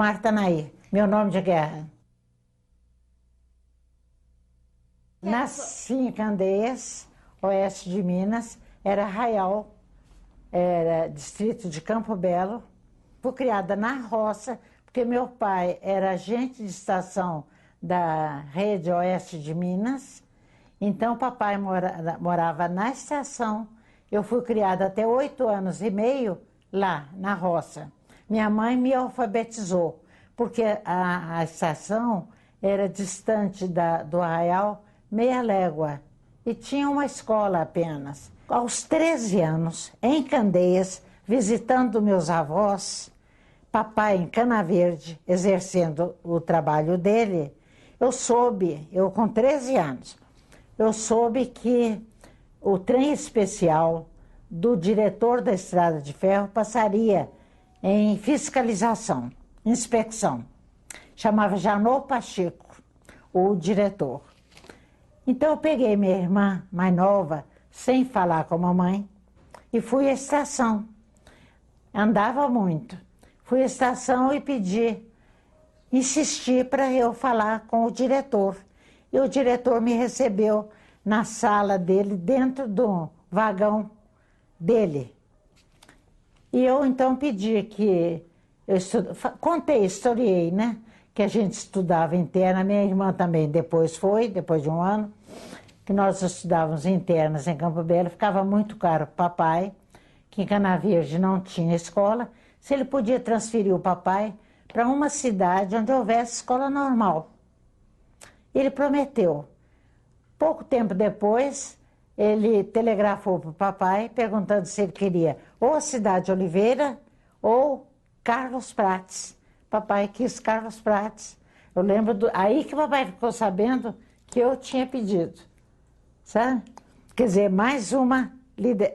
Marta Nair, meu nome de guerra. Nasci em Candeias, oeste de Minas, era Arraial, era distrito de Campo Belo. Fui criada na roça, porque meu pai era agente de estação da rede oeste de Minas. Então, papai morava na estação. Eu fui criada até 8 anos e meio lá, na roça. Minha mãe me alfabetizou, porque a estação era distante do Arraial, meia légua, e tinha uma escola apenas. Aos 13 anos, em Candeias, visitando meus avós, papai em Cana Verde, exercendo o trabalho dele, eu com 13 anos, eu soube que o trem especial do diretor da Estrada de Ferro passaria em fiscalização, inspeção. Chamava Janot Pacheco, o diretor. Então eu peguei minha irmã mais nova, sem falar com a mamãe, e fui à estação. Andava muito. Fui à estação e insisti para eu falar com o diretor. E o diretor me recebeu na sala dele, dentro do vagão dele. E eu então pedi que... historiei, né? Que a gente estudava interna, minha irmã também depois de um ano, que nós estudávamos internas em Campo Belo, ficava muito caro para o papai, que em Cana Verde não tinha escola, se ele podia transferir o papai para uma cidade onde houvesse escola normal. Ele prometeu. Pouco tempo depois, ele telegrafou para o papai, perguntando se ele queria ou a Cidade Oliveira ou Carlos Prates. Papai quis Carlos Prates. Eu lembro, aí que o papai ficou sabendo que eu tinha pedido, sabe? Quer dizer,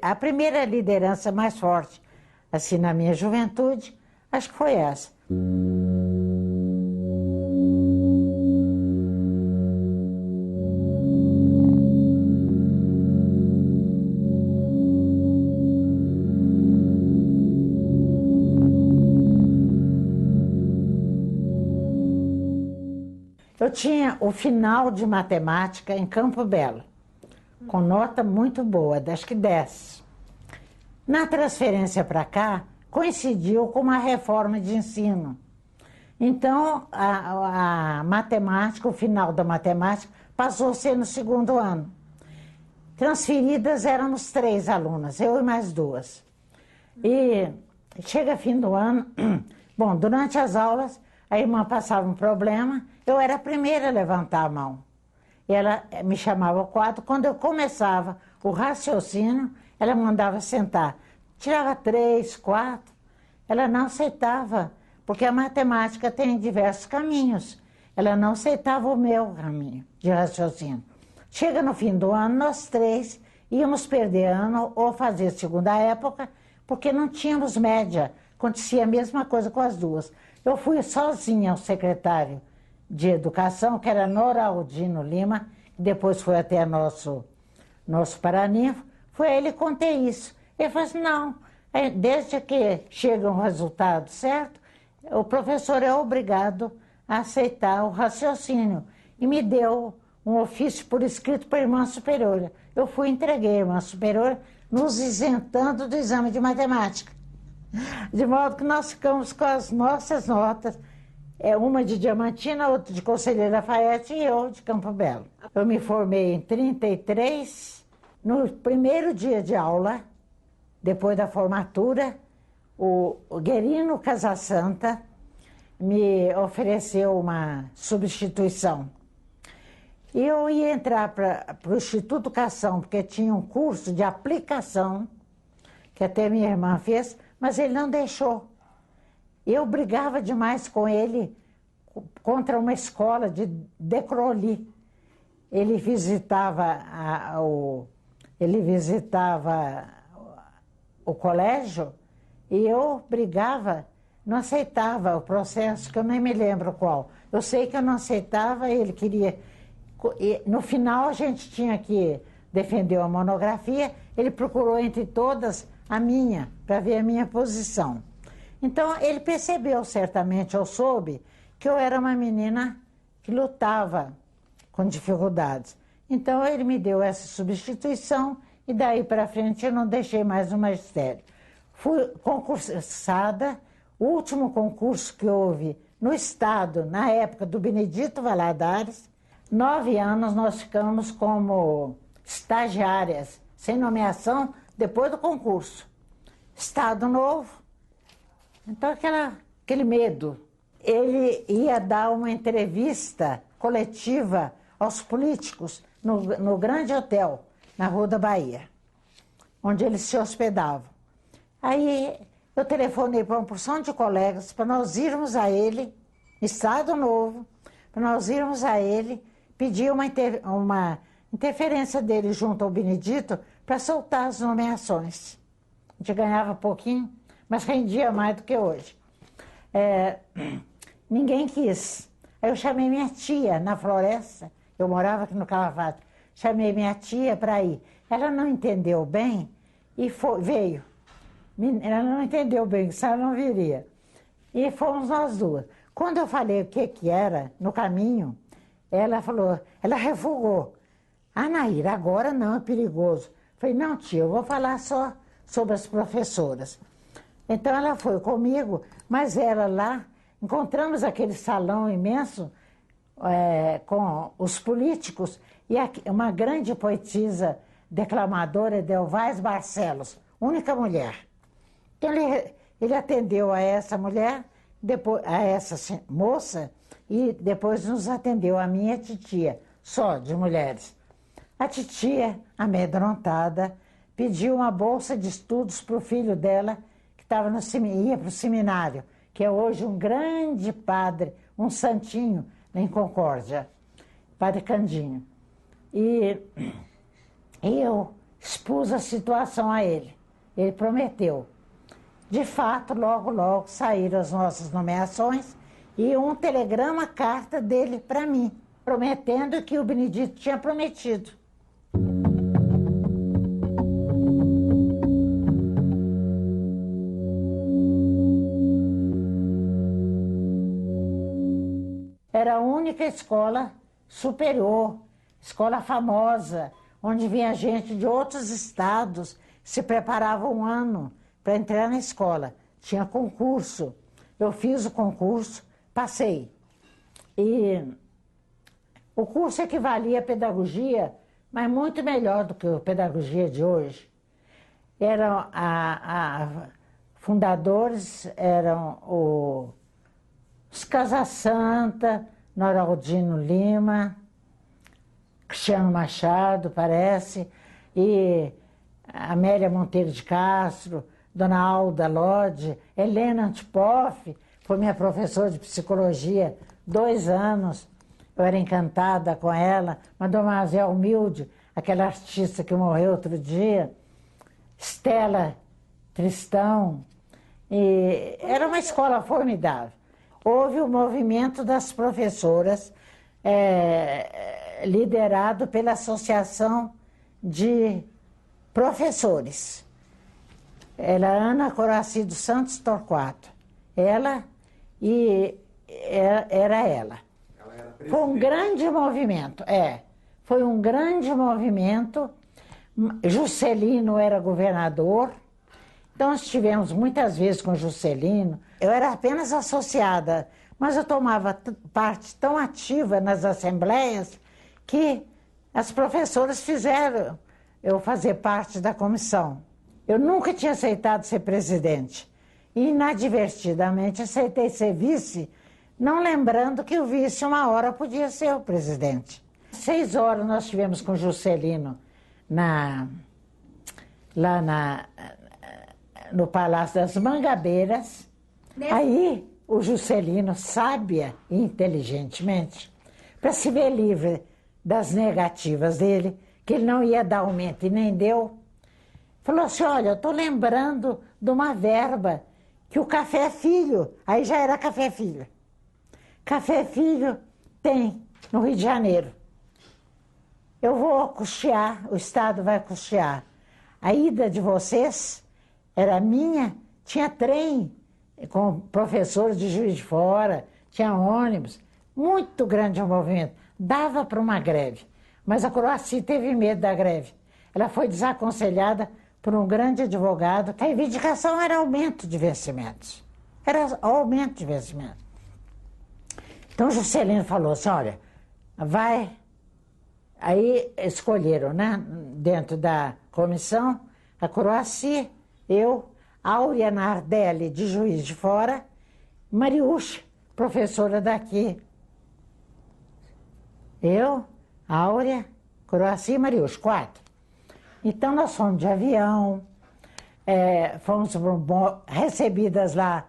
a primeira liderança mais forte, assim, na minha juventude, acho que foi essa. Eu tinha o final de matemática em Campo Belo, com nota muito boa, acho que 10. Na transferência para cá, coincidiu com uma reforma de ensino. Então, a matemática, o final da matemática, passou a ser no 2º ano. Transferidas éramos 3 alunas, eu e mais 2. E chega fim do ano, bom, durante as aulas, a irmã passava um problema, eu era a primeira a levantar a mão. E ela me chamava ao quadro, quando eu começava o raciocínio, ela mandava sentar. Tirava 3, 4, ela não aceitava, porque a matemática tem diversos caminhos. Ela não aceitava o meu caminho de raciocínio. Chega no fim do ano, nós 3 íamos perder ano ou fazer segunda época, porque não tínhamos média. Acontecia a mesma coisa com as 2. Eu fui sozinha ao secretário de Educação, que era Noraldino Lima, que depois foi até nosso paraninfo. Foi a ele que contei isso. Ele falou assim, não, desde que chega um resultado certo, o professor é obrigado a aceitar o raciocínio. E me deu um ofício por escrito para a irmã superiora. Eu fui e entreguei a irmã superiora, nos isentando do exame de matemática. De modo que nós ficamos com as nossas notas, uma de Diamantina, outra de Conselheiro Lafayette e eu de Campo Belo. Eu me formei em 33, no primeiro dia de aula, depois da formatura, o Guerino Casasanta me ofereceu uma substituição. E eu ia entrar para o Instituto Educação, porque tinha um curso de aplicação, que até minha irmã fez, mas ele não deixou. Eu brigava demais com ele contra uma escola de Decroly. Ele visitava o colégio e eu brigava, não aceitava o processo, que eu nem me lembro qual. Eu sei que eu não aceitava, ele queria... E no final a gente tinha que defender uma monografia, ele procurou entre todas a minha, para ver a minha posição. Então, ele percebeu certamente, eu soube, que eu era uma menina que lutava com dificuldades. Então, ele me deu essa substituição e daí para frente eu não deixei mais o magistério. Fui concursada, o último concurso que houve no Estado, na época do Benedito Valadares, 9 anos nós ficamos como estagiárias, sem nomeação, depois do concurso. Estado novo, então aquele medo. Ele ia dar uma entrevista coletiva aos políticos no grande hotel, na Rua da Bahia, onde eles se hospedavam. Aí eu telefonei para uma porção de colegas para nós irmos a ele, Estado Novo, para nós irmos a ele, pedir uma interferência dele junto ao Benedito para soltar as nomeações. A gente ganhava pouquinho, mas rendia mais do que hoje. Ninguém quis. Aí eu chamei minha tia na Floresta, eu morava aqui no Calafate, chamei minha tia para ir. Ela não entendeu bem e veio. Ela não entendeu bem, senão ela não viria. E fomos nós duas. Quando eu falei o que era, no caminho, ela falou, ela refugou. Ah, Naira, agora não, é perigoso. Falei, não, tia, eu vou falar só sobre as professoras. Então ela foi comigo, mas ela lá, encontramos aquele salão imenso com os políticos e uma grande poetisa declamadora, Edelvaz Barcelos, única mulher. Então ele atendeu a essa mulher, depois, a essa moça, e depois nos atendeu a minha titia, só de mulheres. A titia, amedrontada, pediu uma bolsa de estudos para o filho dela, que ia para o seminário, que é hoje um grande padre, um santinho, em Concórdia, Padre Candinho. E eu expus a situação a ele. Ele prometeu. De fato, logo, logo saíram as nossas nomeações e um telegrama, carta dele para mim, prometendo que o Benedito tinha prometido. Era a única escola superior, escola famosa, onde vinha gente de outros estados, se preparava um ano para entrar na escola. Tinha concurso. Eu fiz o concurso, passei. E o curso equivalia à pedagogia, mas muito melhor do que a pedagogia de hoje. Fundadores eram os Casasanta, Noraldino Lima, Cristiano Machado, parece, e Amélia Monteiro de Castro, Dona Alda Lodge, Helena Antipoff, foi minha professora de psicologia 2 anos. Eu era encantada com ela. Mademoiselle Humilde, aquela artista que morreu outro dia, Estela Tristão. E era uma escola formidável. Houve o movimento das professoras, liderado pela Associação de Professores. Ela, Ana Coraci dos Santos Torquato. Ela era ela. Foi um grande movimento, Foi um grande movimento. Juscelino era governador. Então, nós estivemos muitas vezes com Juscelino. Eu era apenas associada, mas eu tomava parte tão ativa nas assembleias que as professoras fizeram eu fazer parte da comissão. Eu nunca tinha aceitado ser presidente. E, inadvertidamente, aceitei ser vice, não lembrando que o vice, uma hora, podia ser o presidente. 6 horas nós estivemos com Juscelino lá no Palácio das Mangabeiras. Aí, o Juscelino, sábia e inteligentemente, para se ver livre das negativas dele, que ele não ia dar aumento e nem deu, falou assim, olha, eu estou lembrando de uma verba que o Café Filho, aí já era Café Filho. Café Filho tem no Rio de Janeiro. Eu vou custear, o Estado vai custear. A ida de vocês era minha, tinha trem com professores de Juiz de Fora, tinha ônibus, muito grande o movimento, dava para uma greve. Mas a Croacia teve medo da greve. Ela foi desaconselhada por um grande advogado. A reivindicação era aumento de vencimentos. Era aumento de vencimentos. Então Juscelino falou assim, olha, vai... Aí escolheram, né, dentro da comissão, a Croacia, eu, Áurea Nardelli, de Juiz de Fora, Mariusz, professora daqui. Eu, Áurea, Croacia e Mariusz, 4. Então nós fomos de avião, fomos recebidas lá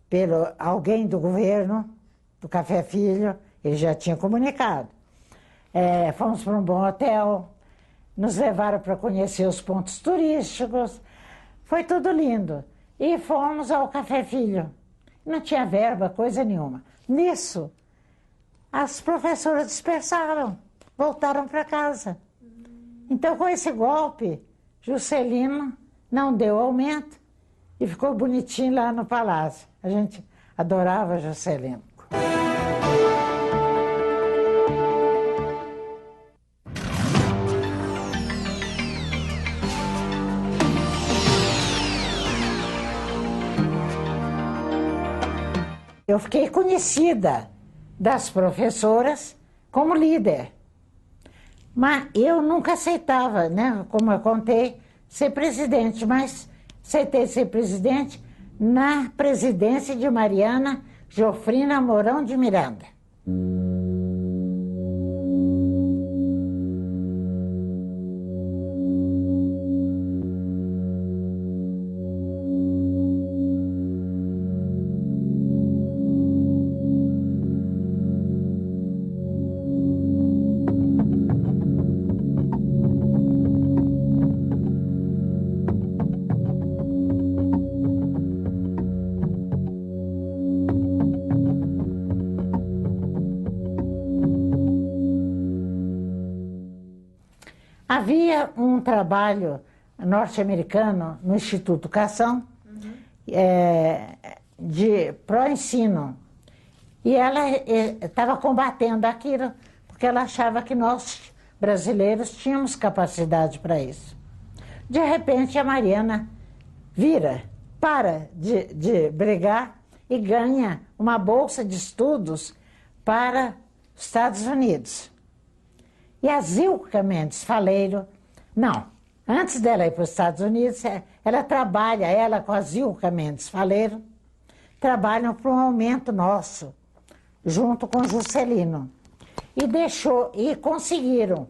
pelo alguém do governo, do Café Filho, ele já tinha comunicado. Fomos para um bom hotel, nos levaram para conhecer os pontos turísticos, foi tudo lindo. E fomos ao Café Filho. Não tinha verba, coisa nenhuma. Nisso, as professoras dispersaram, voltaram para casa. Então, com esse golpe, Juscelino não deu aumento e ficou bonitinho lá no palácio. A gente adorava Juscelino. Eu fiquei conhecida das professoras como líder. Mas eu nunca aceitava, né, como eu contei, ser presidente, mas aceitei ser presidente na presidência de Mariana Jofrina Mourão de Miranda. Havia um trabalho norte-americano no Instituto Educação, de pró-ensino. E ela estava combatendo aquilo, porque ela achava que nós, brasileiros, tínhamos capacidade para isso. De repente, a Mariana para de brigar e ganha uma bolsa de estudos para os Estados Unidos. E a Zilka Mendes Faleiro, não, antes dela ir para os Estados Unidos, ela com a Zilka Mendes Faleiro, trabalham para um aumento nosso, junto com Juscelino. E conseguiram,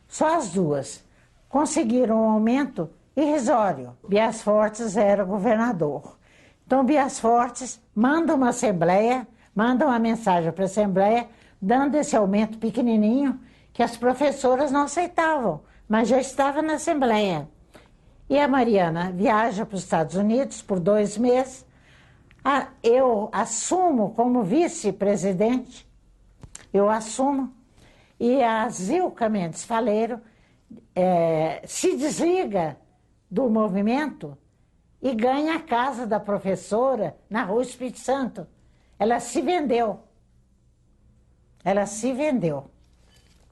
só as duas, conseguiram um aumento irrisório. Bias Fortes era governador. Então Bias Fortes manda uma mensagem para a Assembleia, dando esse aumento pequenininho, que as professoras não aceitavam, mas já estava na Assembleia. E a Mariana viaja para os Estados Unidos por 2 meses. Eu assumo como vice-presidente, e a Zilka Mendes Faleiro se desliga do movimento e ganha a casa da professora na Rua Espírito Santo. Ela se vendeu.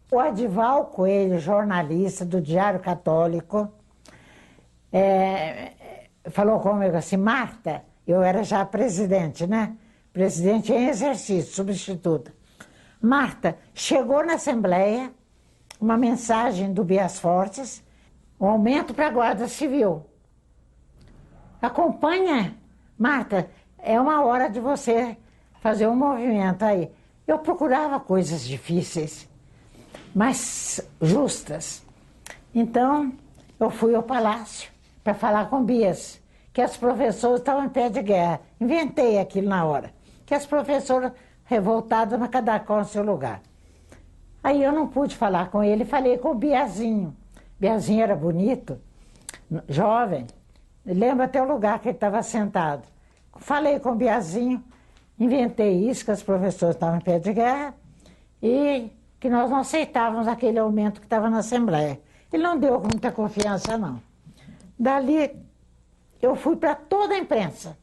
O Adival Coelho, jornalista do Diário Católico, falou comigo assim, Marta, eu era já presidente, né? Presidente em exercício, substituta. Marta, chegou na Assembleia uma mensagem do Bias Fortes, um aumento para a Guarda Civil. Acompanha, Marta, é uma hora de você fazer um movimento aí. Eu procurava coisas difíceis, mas justas. Então, eu fui ao palácio para falar com Bias, que as professoras estavam em pé de guerra. Inventei aquilo na hora, que as professoras revoltadas, mas cada qual no seu lugar. Aí eu não pude falar com ele, falei com o Biazinho. Biazinho era bonito, jovem, lembro até o lugar que ele estava sentado. Falei com o Biazinho, inventei isso, que as professoras estavam em pé de guerra, e que nós não aceitávamos aquele aumento que estava na Assembleia. Ele não deu muita confiança, não. Dali, eu fui para toda a imprensa.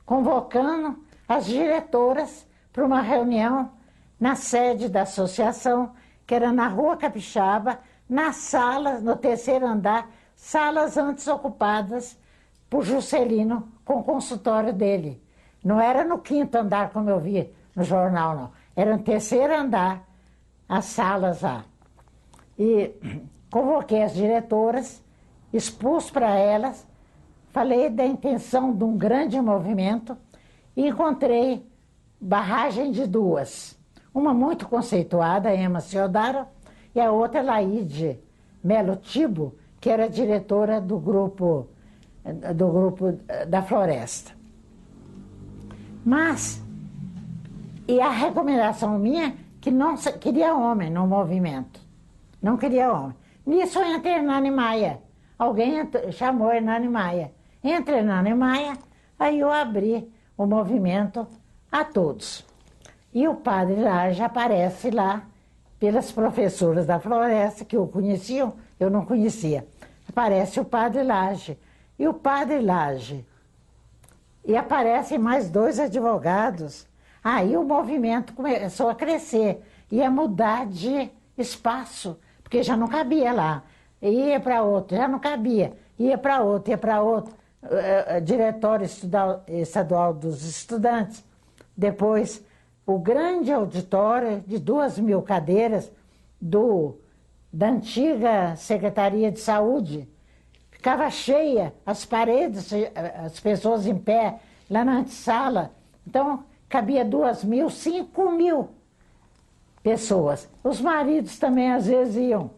convocando as diretoras para uma reunião na sede da associação, que era na Rua Capixaba, nas salas, no terceiro andar, salas antes ocupadas por Juscelino com o consultório dele. Não era no quinto andar, como eu vi no jornal, não. Era no terceiro andar, as salas lá. E convoquei as diretoras, expus para elas, falei da intenção de um grande movimento e encontrei barragem de duas. Uma muito conceituada, Ema Ciodaro, e a outra, Laide Melo Tibo, que era diretora do grupo da Floresta. Mas, e a recomendação minha, que não queria homem no movimento. Não queria homem. Nisso eu entrei Hernani Maia. Alguém chamou Hernani Maia. Entre Hernani Maia, aí eu abri o movimento a todos. E o padre Lage aparece lá pelas professoras da Floresta, que o conheciam, eu não conhecia. Aparece o padre Lage. E o padre Lage. E aparecem mais dois advogados. Aí o movimento começou a crescer, ia mudar de espaço, porque já não cabia lá. Ia para outro, já não cabia. Ia para outro, Diretório Estadual dos Estudantes. Depois, o grande auditório de 2.000 cadeiras da antiga Secretaria de Saúde. Ficava cheia, as paredes, as pessoas em pé, lá na antessala. Então, cabia 2.000, 5.000 pessoas. Os maridos também, às vezes, iam.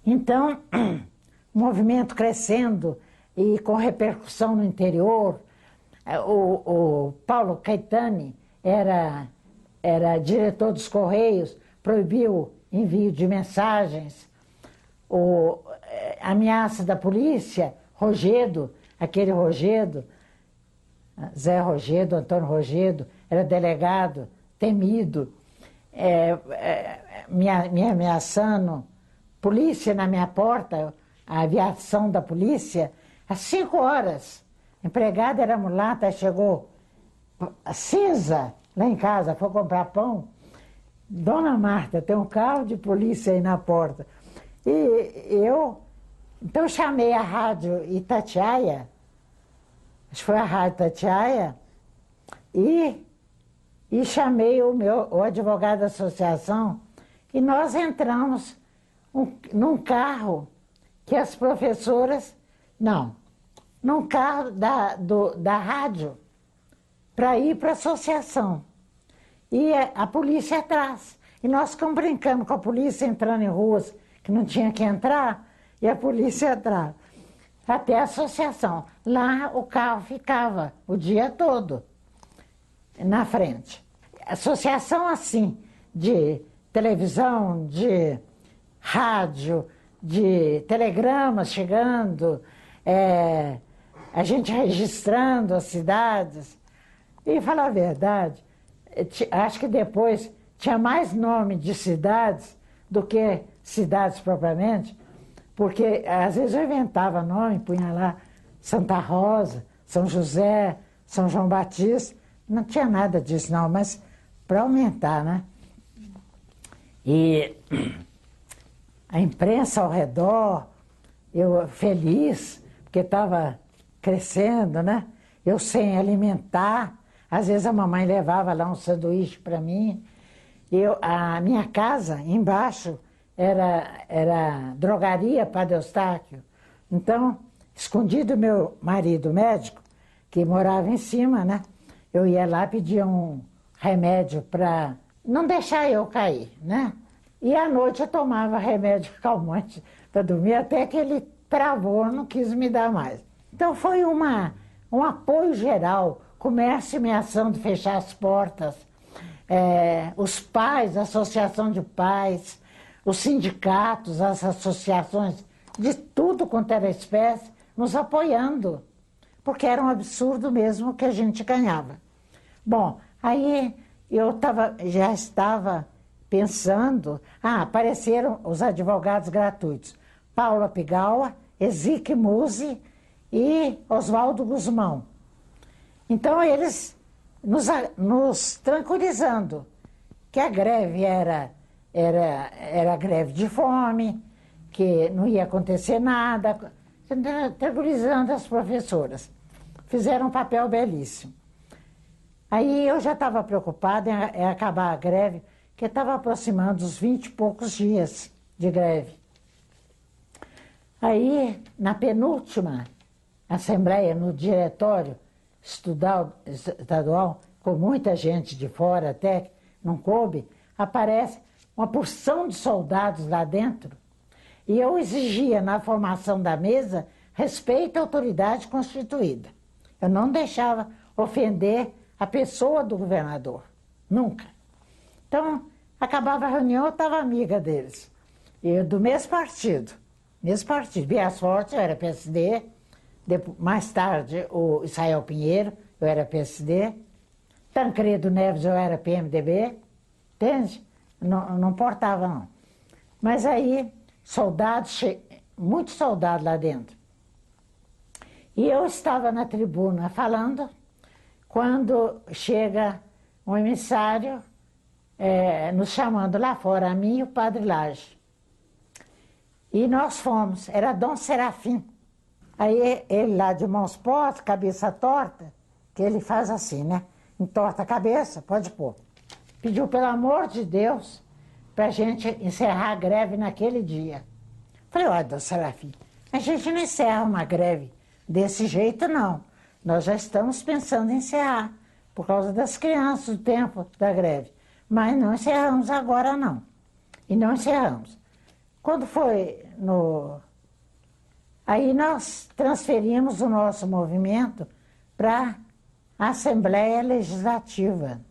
Então, o movimento crescendo e com repercussão no interior. O Paulo Caetani era diretor dos Correios, proibiu envio de mensagens. Ameaça da polícia, Rogedo, aquele Rogedo, Zé Rogedo, Antônio Rogedo, era delegado, temido, me ameaçando, polícia na minha porta, a aviação da polícia, às 5 horas. A empregada era mulata, chegou cinza lá em casa, foi comprar pão. Dona Marta, tem um carro de polícia aí na porta. E então chamei a rádio Itatiaia, acho que foi a rádio Itatiaia, e chamei o advogado da associação, e nós entramos num carro que as professoras, num carro da rádio, para ir para a associação. E a polícia atrás. E nós ficamos brincando com a polícia, entrando em ruas que não tinha que entrar, e a polícia atrás. Até a associação. Lá o carro ficava o dia todo na frente. Associação assim, de televisão, de rádio, de telegramas chegando, a gente registrando as cidades. E falar a verdade, acho que depois tinha mais nome de cidades do que cidades propriamente, porque às vezes eu inventava nome, punha lá Santa Rosa, São José, São João Batista, não tinha nada disso não, mas para aumentar, né? E a imprensa ao redor, eu feliz, porque estava crescendo, né? Eu sem alimentar, às vezes a mamãe levava lá um sanduíche para mim. A minha casa, embaixo, era drogaria Padre Eustáquio. Então, escondido meu marido médico, que morava em cima, né? Eu ia lá pedir um remédio para não deixar eu cair, né? E à noite eu tomava remédio calmante para dormir, até que ele travou, não quis me dar mais. Então foi um apoio geral, comércio ameaçando fechar as portas, os pais, a associação de pais, os sindicatos, as associações, de tudo quanto era espécie, nos apoiando, porque era um absurdo mesmo que a gente ganhava. Bom, aí eu já estava pensando, apareceram os advogados gratuitos, Paula Pigaua, Ezique Musi e Oswaldo Guzmão. Então eles nos tranquilizando que a greve era greve de fome, que não ia acontecer nada, tranquilizando as professoras. Fizeram um papel belíssimo. Aí eu já estava preocupada em acabar a greve, que estava aproximando os 20 e poucos dias de greve. Aí, na penúltima assembleia, no diretório estadual, com muita gente de fora até, não coube, aparece uma porção de soldados lá dentro. E eu exigia, na formação da mesa, respeito à autoridade constituída. Eu não deixava ofender a pessoa do governador, nunca. Então, acabava a reunião, eu estava amiga deles. Eu, do mesmo partido. Bias Forte, eu era PSD. Mais tarde, o Israel Pinheiro, eu era PSD. Tancredo Neves, eu era PMDB. Entende? Não importava, não. Mas aí, muitos soldados lá dentro. E eu estava na tribuna falando, quando chega um emissário nos chamando lá fora, a mim e o padre Lage. E nós fomos, era Dom Serafim. Aí ele lá de mãos postas, cabeça torta, que ele faz assim, né? Entorta a cabeça, pode pôr. Pediu, pelo amor de Deus, para a gente encerrar a greve naquele dia. Falei, olha, Dom Serafim, a gente não encerra uma greve desse jeito, não. Nós já estamos pensando em encerrar, por causa das crianças, do tempo da greve. Mas não encerramos agora, não. E não encerramos. Quando foi Aí nós transferimos o nosso movimento para a Assembleia Legislativa.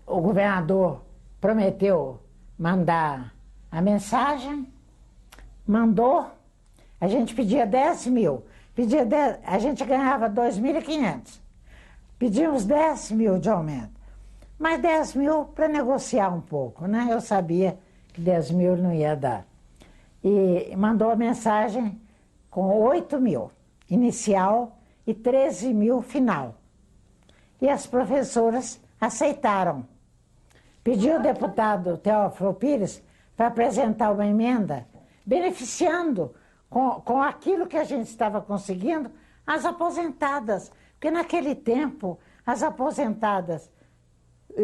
O governador prometeu mandar a mensagem, mandou, a gente pedia 10 mil, a gente ganhava 2.500. Pedimos 10 mil de aumento, mas 10 mil para negociar um pouco, né? Eu sabia que 10 mil não ia dar. E mandou a mensagem com 8 mil inicial e 13 mil final. E as professoras aceitaram. Pediu o deputado Teófilo Pires para apresentar uma emenda beneficiando com aquilo que a gente estava conseguindo as aposentadas. Porque naquele tempo, as aposentadas...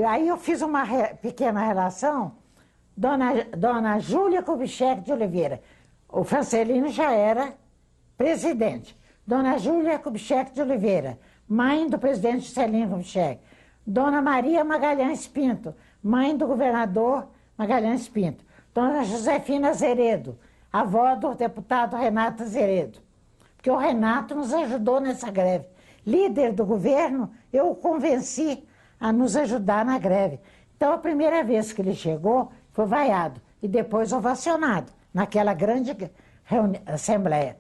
Aí eu fiz uma pequena relação. Dona Júlia Kubitschek de Oliveira. O Francelino já era presidente. Dona Júlia Kubitschek de Oliveira, mãe do presidente Juscelino Kubitschek. Dona Maria Magalhães Pinto, mãe do governador Magalhães Pinto. Dona Josefina Azeredo, avó do deputado Renato Azeredo. Porque o Renato nos ajudou nessa greve. Líder do governo, eu o convenci a nos ajudar na greve. Então, a primeira vez que ele chegou, foi vaiado e depois ovacionado, naquela grande assembleia.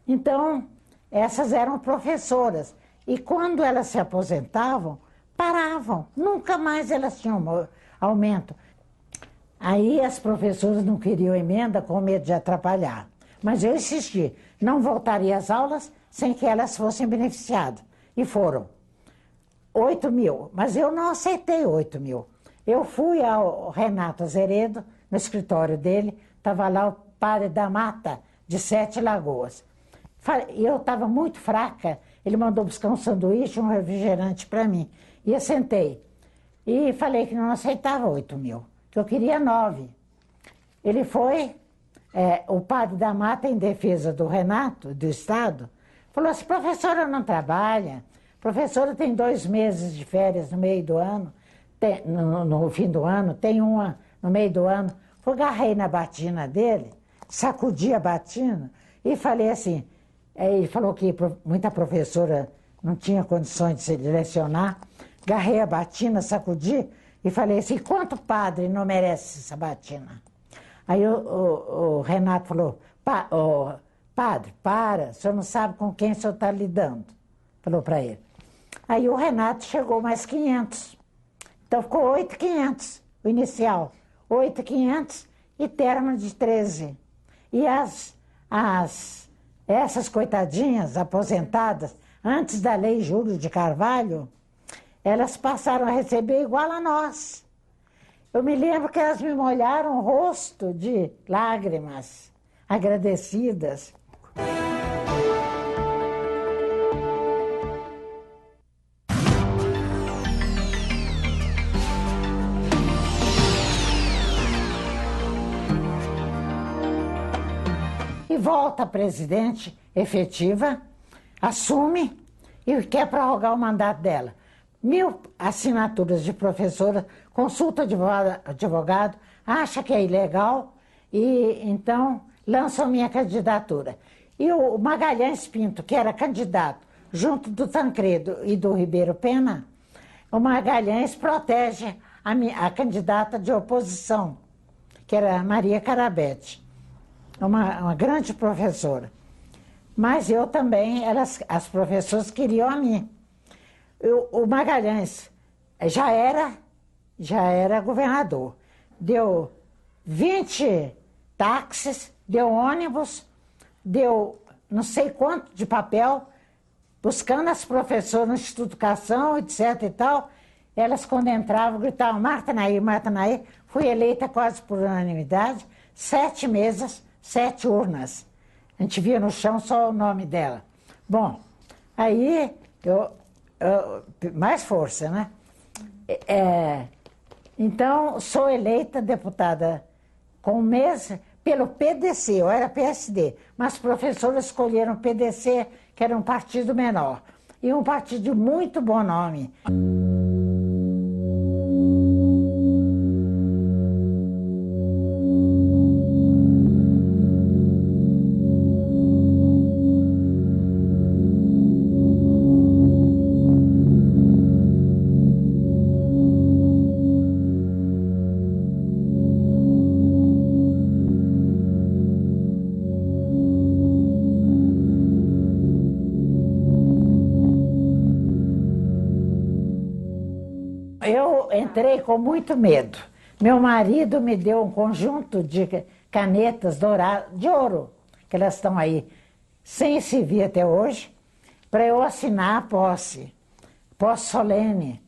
Então, essas eram professoras. E quando elas se aposentavam, paravam. Nunca mais elas tinham aumento. Aí as professoras não queriam emenda com medo de atrapalhar. Mas eu insisti, não voltaria às aulas sem que elas fossem beneficiadas. E foram 8 mil. Mas eu não aceitei 8 mil. Eu fui ao Renato Azeredo, no escritório dele, estava lá o padre da Mata, de Sete Lagoas. Eu estava muito fraca, ele mandou buscar um sanduíche, um refrigerante para mim. E eu sentei. E falei que não aceitava 8 mil, que eu queria 9. Ele foi, o padre da Mata, em defesa do Renato, do Estado, falou assim, professora não trabalha, professora tem 2 meses de férias no meio do ano, no fim do ano, tem uma no meio do ano. Eu agarrei na batina dele, sacudi a batina e falei assim, ele falou que muita professora não tinha condições de lecionar, agarrei a batina, sacudi e falei assim, quanto padre não merece essa batina? Aí o Renato falou, padre, para, o senhor não sabe com quem o senhor está lidando, falou para ele. Aí o Renato chegou mais 500. Então ficou 8.500, o inicial. 8.500 e término de 13. E essas coitadinhas aposentadas, antes da Lei Júlio de Carvalho, elas passaram a receber igual a nós. Eu me lembro que elas me molharam o rosto de lágrimas, agradecidas. E volta a presidente efetiva, assume e quer prorrogar o mandato dela. 1000 assinaturas de professora, consulta advogado, acha que é ilegal e então lança a minha candidatura. E o Magalhães Pinto, que era candidato junto do Tancredo e do Ribeiro Pena, o Magalhães protege a candidata de oposição, que era Maria Carabete, uma grande professora. Mas eu também, as professoras queriam a mim. O Magalhães já era governador. Deu 20 táxis, deu ônibus, deu não sei quanto de papel, buscando as professoras no Instituto de Educação, etc. e tal. Elas, quando entravam, gritavam: Marta Nair, Marta Nair. Fui eleita quase por unanimidade, 7 mesas, 7 urnas. A gente via no chão só o nome dela. Bom, aí mais força, né? Então, sou eleita deputada com um mês pelo PDC, eu era PSD, mas as professoras escolheram o PDC, que era um partido menor, e um partido de muito bom nome. Eu entrei com muito medo. Meu marido me deu um conjunto de canetas douradas, de ouro, que elas estão aí, sem se ver até hoje, para eu assinar a posse solene.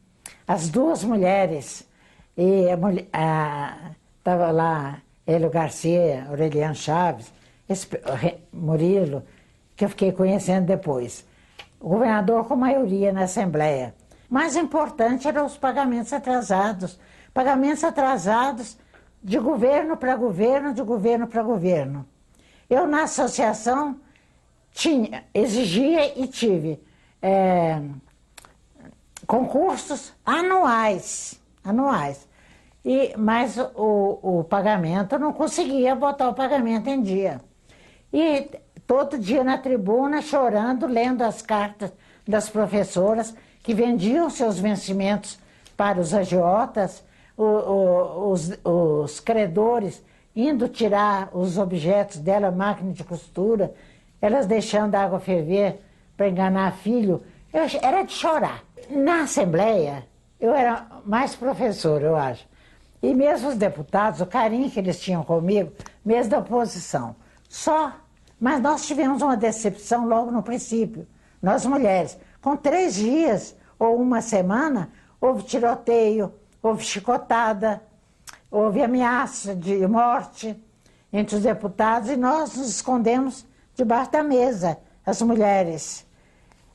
As 2 mulheres, e estava lá Hélio Garcia, Aureliano Chaves, Murilo, que eu fiquei conhecendo depois. O governador com maioria na Assembleia. Mais importante eram os pagamentos atrasados. Pagamentos atrasados de governo para governo, de governo para governo. Eu, na associação, exigia e tive concursos anuais. Mas o pagamento, eu não conseguia botar o pagamento em dia. E todo dia na tribuna, chorando, lendo as cartas das professoras, que vendiam seus vencimentos para os agiotas, os credores indo tirar os objetos dela, máquina de costura, elas deixando a água ferver para enganar filho. Era de chorar. Na Assembleia, eu era mais professora, eu acho. E mesmo os deputados, o carinho que eles tinham comigo, mesmo da oposição. Mas nós tivemos uma decepção logo no princípio, nós mulheres. Com 3 dias ou uma semana, houve tiroteio, houve chicotada, houve ameaça de morte entre os deputados e nós nos escondemos debaixo da mesa, as mulheres.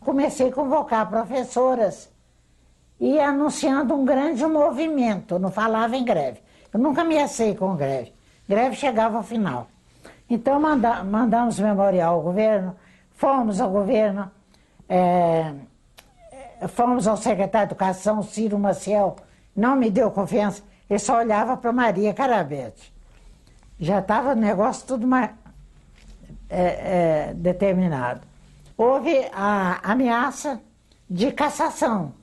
Comecei a convocar professoras e anunciando um grande movimento, não falava em greve. Eu nunca me ameacei com greve. Greve chegava ao final. Então mandamos memorial ao governo, fomos ao governo, fomos ao secretário de Educação, Ciro Maciel, não me deu confiança, ele só olhava para Maria Carabete. Já estava o negócio tudo mais determinado. Houve a ameaça de cassação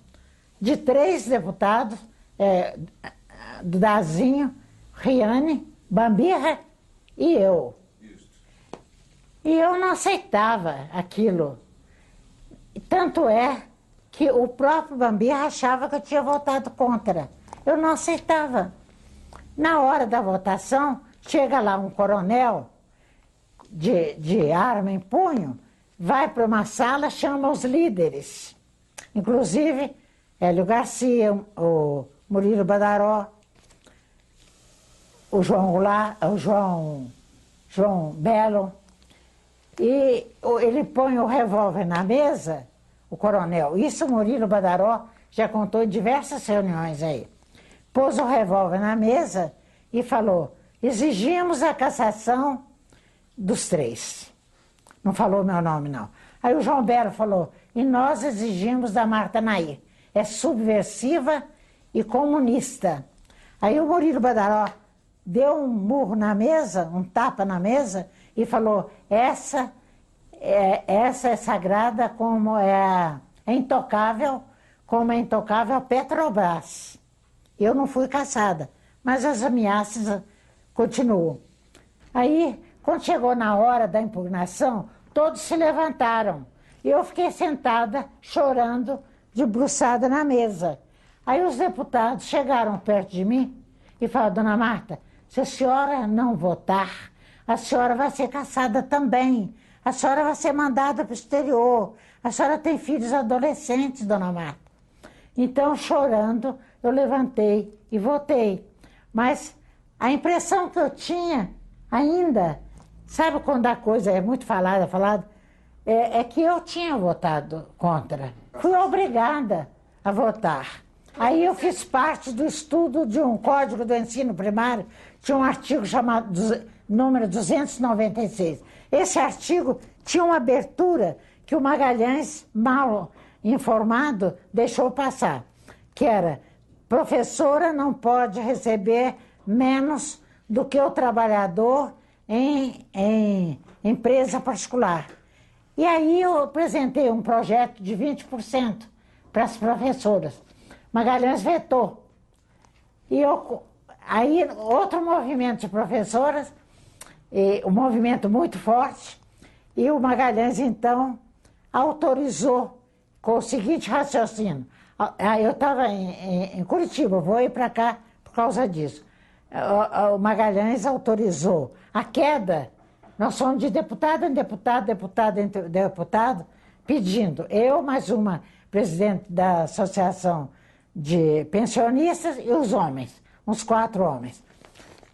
de 3 deputados, do Dazinho, Riane, Bambirra e eu. E eu não aceitava aquilo. Tanto é que o próprio Bambirra achava que eu tinha votado contra. Eu não aceitava. Na hora da votação, chega lá um coronel de arma em punho, vai para uma sala, chama os líderes, inclusive Hélio Garcia, o Murilo Badaró, o João Goulart, o João Belo, e ele põe o revólver na mesa, o coronel. Isso o Murilo Badaró já contou em diversas reuniões aí. Pôs o revólver na mesa e falou: exigimos a cassação dos 3. Não falou meu nome, não. Aí o João Belo falou: e nós exigimos da Marta Nair. É subversiva e comunista. Aí o Murilo Badaró deu um murro na mesa, um tapa na mesa, e falou: essa é sagrada como é intocável, como é intocável a Petrobras. Eu não fui caçada, mas as ameaças continuam. Aí, quando chegou na hora da impugnação, todos se levantaram. E eu fiquei sentada, chorando, debruçada na mesa. Aí os deputados chegaram perto de mim e falaram: dona Marta, se a senhora não votar, a senhora vai ser caçada também. A senhora vai ser mandada para o exterior. A senhora tem filhos adolescentes, dona Marta. Então, chorando, eu levantei e votei. Mas a impressão que eu tinha ainda, sabe quando a coisa é muito falada, é que eu tinha votado contra. Fui obrigada a votar. Aí eu fiz parte do estudo de um código do ensino primário, tinha um artigo chamado número 296. Esse artigo tinha uma abertura que o Magalhães, mal informado, deixou passar, que era: professora não pode receber menos do que o trabalhador em empresa particular. E aí eu apresentei um projeto de 20% para as professoras. Magalhães vetou. E aí outro movimento de professoras, um movimento muito forte, e o Magalhães então autorizou com o seguinte raciocínio. Eu estava em Curitiba, vou ir para cá por causa disso. O Magalhães autorizou a queda. Nós fomos de deputado em deputado, deputado em deputado, pedindo. Eu, mais uma presidente da Associação de Pensionistas, e os homens, uns 4 homens.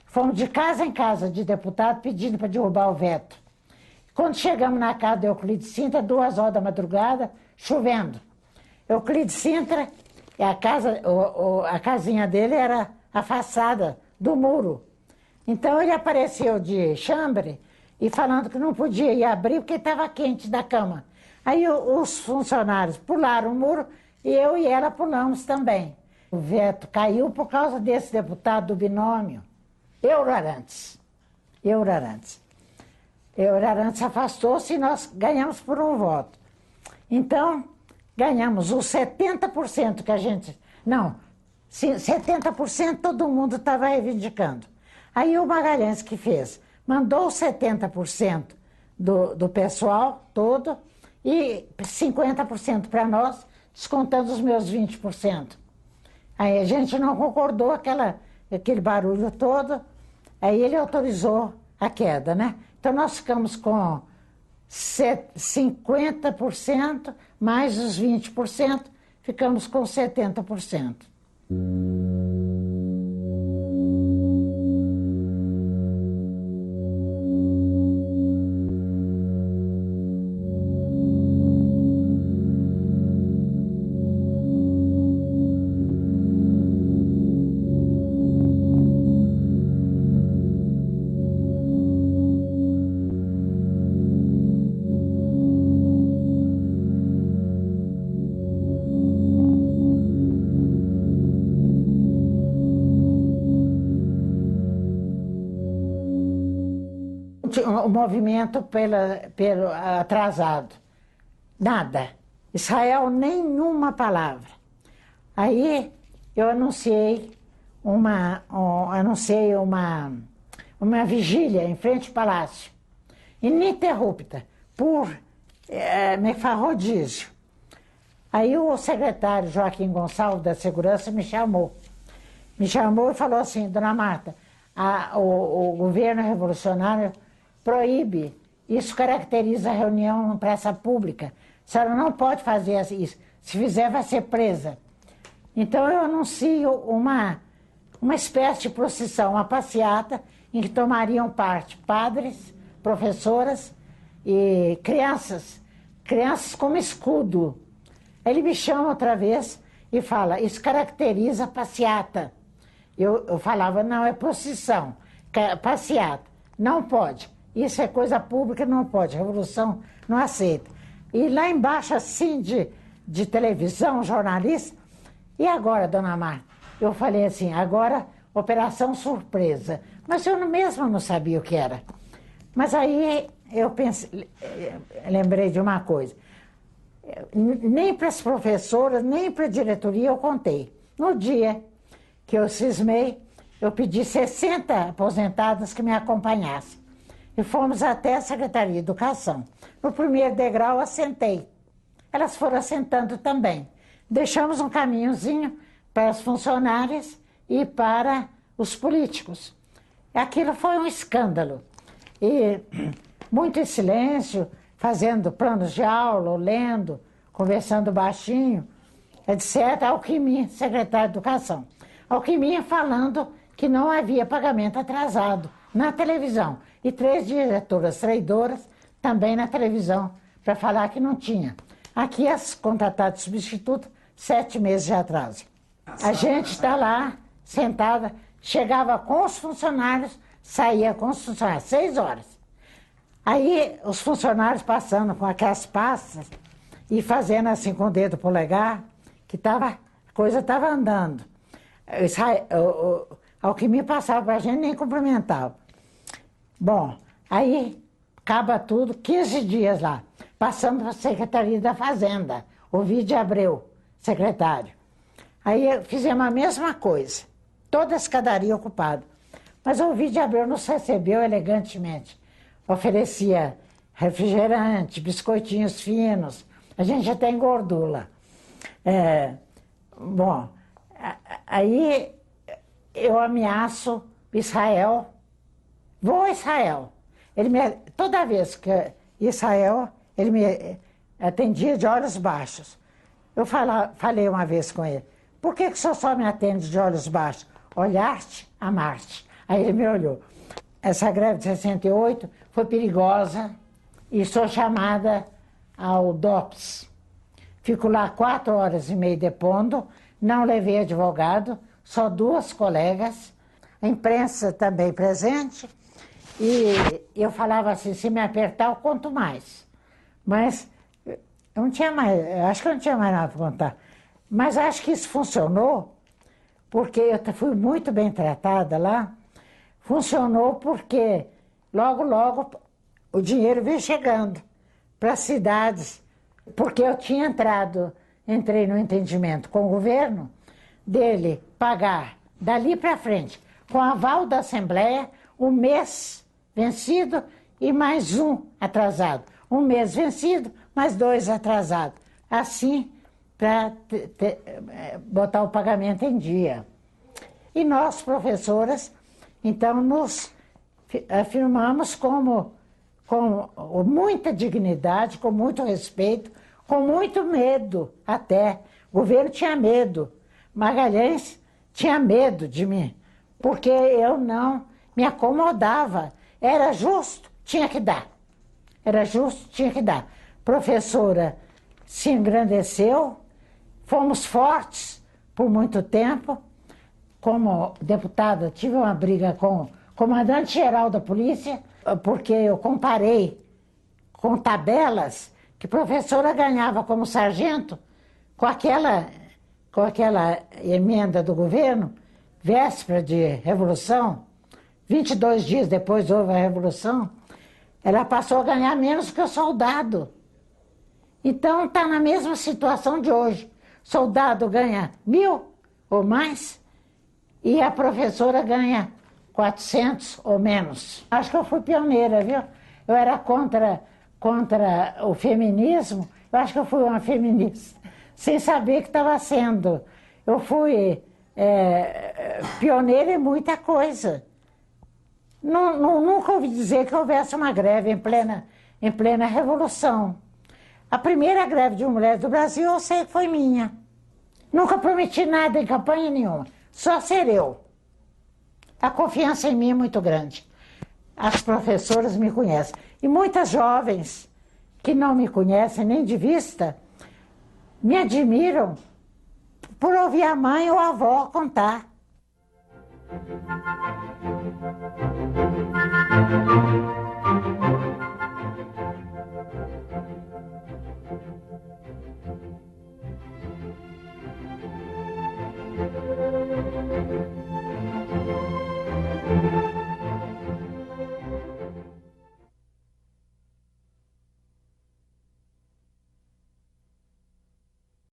Fomos de casa em casa de deputado pedindo para derrubar o veto. Quando chegamos na casa de Euclides Sintra, 2 horas da madrugada, chovendo. Euclides Sintra, a casinha dele era a façada do muro. Então ele apareceu de chambre e falando que não podia ir abrir porque estava quente da cama. Aí os funcionários pularam o muro e eu e ela pulamos também. O veto caiu por causa desse deputado do binômio, Euro Arantes. Euro Arantes afastou-se e nós ganhamos por um voto. Então, ganhamos os 70% que a gente... Não, 70% todo mundo estava reivindicando. Aí o Magalhães que fez? Mandou os 70% do pessoal todo e 50% para nós, descontando os meus 20%. Aí a gente não concordou, aquele barulho todo, aí ele autorizou a queda, né? Então nós ficamos com 50% mais os 20%, ficamos com 70%. O movimento pelo atrasado. Nada. Israel, nenhuma palavra. Aí eu anunciei uma vigília em frente ao palácio, ininterrupta, por rodízio. Aí o secretário Joaquim Gonçalves da Segurança me chamou e falou assim: dona Marta, o governo revolucionário proíbe isso caracteriza a reunião em praça pública. A senhora não pode fazer isso. Se fizer, vai ser presa. Então, eu anuncio uma espécie de procissão, uma passeata, em que tomariam parte padres, professoras e crianças como escudo. Ele me chama outra vez e fala, isso caracteriza a passeata. Eu falava, não, é procissão, passeata, não pode. Isso é coisa pública, não pode, a revolução não aceita. E lá embaixo, assim, de televisão, jornalista, e agora, dona Marta? Eu falei assim, agora, operação surpresa. Mas eu mesmo não sabia o que era. Mas aí eu pensei, lembrei de uma coisa. Nem para as professoras, nem para a diretoria eu contei. No dia que eu cismei, eu pedi 60 aposentadas que me acompanhassem. E fomos até a Secretaria de Educação. No primeiro degrau, eu assentei. Elas foram assentando também. Deixamos um caminhozinho para as funcionárias e para os políticos. Aquilo foi um escândalo. E muito em silêncio, fazendo planos de aula, lendo, conversando baixinho, etc. Alckmin, secretário de Educação. Alckmin falando que não havia pagamento atrasado na televisão. E 3 diretoras traidoras também na televisão, para falar que não tinha. Aqui as contratadas substitutas, 7 meses de atraso. A gente está lá, sentada, chegava com os funcionários, saía com os funcionários, 6 horas. Aí os funcionários passando com aquelas pastas e fazendo assim com o dedo polegar, que a coisa estava andando. Alckmin passava para a gente, nem cumprimentava. Bom, aí acaba tudo, 15 dias lá. Passamos para a Secretaria da Fazenda, Ovidio Abreu, secretário. Aí fizemos a mesma coisa, toda a escadaria ocupada. Mas o Ovidio Abreu nos recebeu elegantemente. Oferecia refrigerante, biscoitinhos finos, a gente até engordou lá. Bom, aí eu ameaço Israel, vou a Israel. Toda vez que Israel, ele me atendia de olhos baixos. Eu falei uma vez com ele, por que o senhor só me atende de olhos baixos? Olhar-te, amar-te. Aí ele me olhou. Essa greve de 68 foi perigosa e sou chamada ao DOPS. Fico lá 4 horas e meia depondo, não levei advogado, só 2 colegas, a imprensa também presente, e eu falava assim, se me apertar eu conto mais. Mas eu não tinha mais, acho que eu não tinha mais nada para contar. Mas acho que isso funcionou, porque eu fui muito bem tratada lá. Funcionou porque logo, logo o dinheiro veio chegando para as cidades, porque eu tinha entrei no entendimento com o governo dele pagar dali para frente, com aval da Assembleia, 1 mês vencido e mais 1 atrasado. 1 mês vencido, mais 2 atrasados. Assim, para botar o pagamento em dia. E nós, professoras, então nos afirmamos com muita dignidade, com muito respeito, com muito medo até. O governo tinha medo. Magalhães tinha medo de mim, porque eu não me acomodava. Era justo, tinha que dar. Era justo, tinha que dar. Professora se engrandeceu, fomos fortes por muito tempo. Como deputada, tive uma briga com o comandante-geral da polícia, porque eu comparei com tabelas que a professora ganhava como sargento com aquela emenda do governo, véspera de Revolução, 22 dias depois houve a Revolução, ela passou a ganhar menos que o soldado. Então está na mesma situação de hoje. Soldado ganha 1.000 ou mais, e a professora ganha 400 ou menos. Acho que eu fui pioneira, viu? Eu era contra o feminismo, eu acho que eu fui uma feminista, sem saber que estava sendo. Eu fui pioneira em muita coisa. Nunca ouvi dizer que houvesse uma greve em em plena Revolução. A primeira greve de mulheres do Brasil, eu sei que foi minha. Nunca prometi nada em campanha nenhuma, só ser eu. A confiança em mim é muito grande. As professoras me conhecem. E muitas jovens que não me conhecem nem de vista, me admiram por ouvir a mãe ou a avó contar.